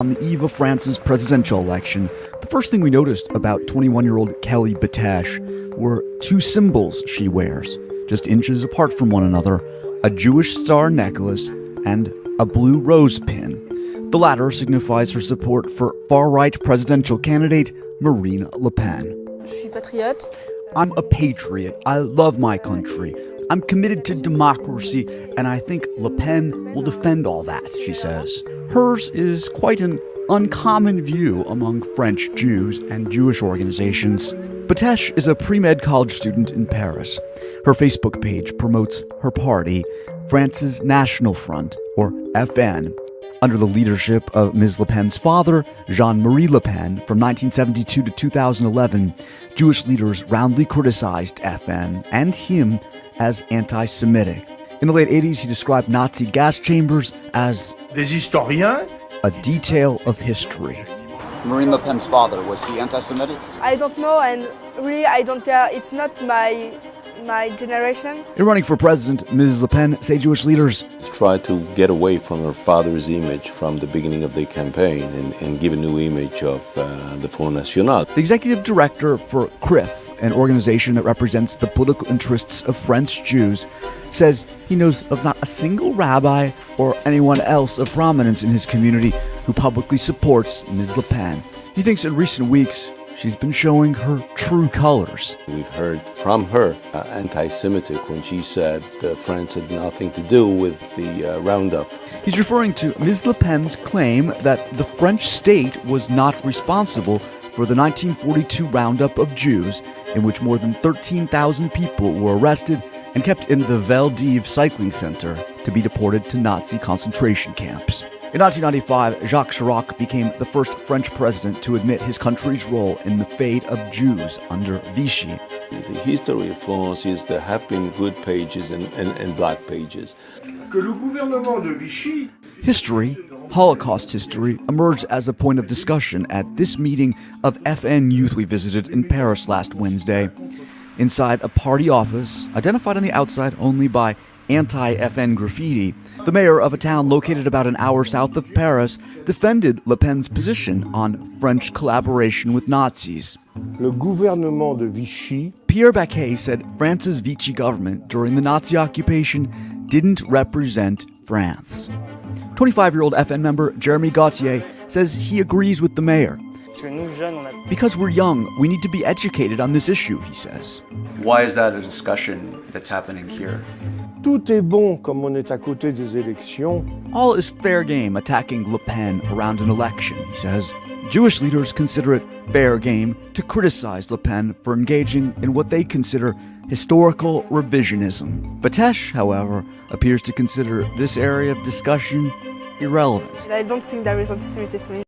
On the eve of France's presidential election, the first thing we noticed about 21-year-old Kelly Batesh were two symbols she wears, just inches apart from one another, a Jewish star necklace and a blue rose pin. The latter signifies her support for far-right presidential candidate Marine Le Pen. Je suis patriote. I'm a patriot. I love my country. I'm committed to democracy, and I think Le Pen will defend all that, she says. Hers is quite an uncommon view among French Jews and Jewish organizations. Batesh is a pre-med college student in Paris. Her Facebook page promotes her party, France's National Front, or FN. Under the leadership of Ms. Le Pen's father, Jean-Marie Le Pen, from 1972 to 2011, Jewish leaders roundly criticized FN and him as anti-Semitic. In the late 80s, he described Nazi gas chambers as des historiens, a detail of history. Marine Le Pen's father, was he anti-Semitic? I don't know, and really I don't care. It's not my generation. In running for president, Mrs. Le Pen say Jewish leaders try to get away from her father's image from the beginning of the campaign and give a new image of the Front National. The executive director for CRIF, an organization that represents the political interests of French Jews, says he knows of not a single rabbi or anyone else of prominence in his community who publicly supports Ms. Le Pen. He thinks in recent weeks she's been showing her true colors. We've heard from her anti-Semitic when she said France had nothing to do with the roundup. He's referring to Ms. Le Pen's claim that the French state was not responsible for the 1942 roundup of Jews, in which more than 13,000 people were arrested and kept in the Vel d'Ive cycling center to be deported to Nazi concentration camps. In 1995, Jacques Chirac became the first French president to admit his country's role in the fate of Jews under Vichy. The history of France is there have been good pages and black pages. que le gouvernement de Vichy History, Holocaust history, emerged as a point of discussion at this meeting of FN youth we visited in Paris last Wednesday. Inside a party office, identified on the outside only by anti-FN graffiti, the mayor of a town located about an hour south of Paris defended Le Pen's position on French collaboration with Nazis. Le gouvernement de Vichy Pierre Baquet said France's Vichy government during the Nazi occupation didn't represent France. 25-year-old FN member Jeremy Gauthier says he agrees with the mayor. Because we're young, we need to be educated on this issue, he says. Why is that a discussion that's happening here? Tout est bon comme on est à côté des élections. All is fair game attacking Le Pen around an election, he says. Jewish leaders consider it fair game to criticize Le Pen for engaging in what they consider historical revisionism. Batesh, however, appears to consider this area of discussion irrelevant. I don't think there is anti-Semitism.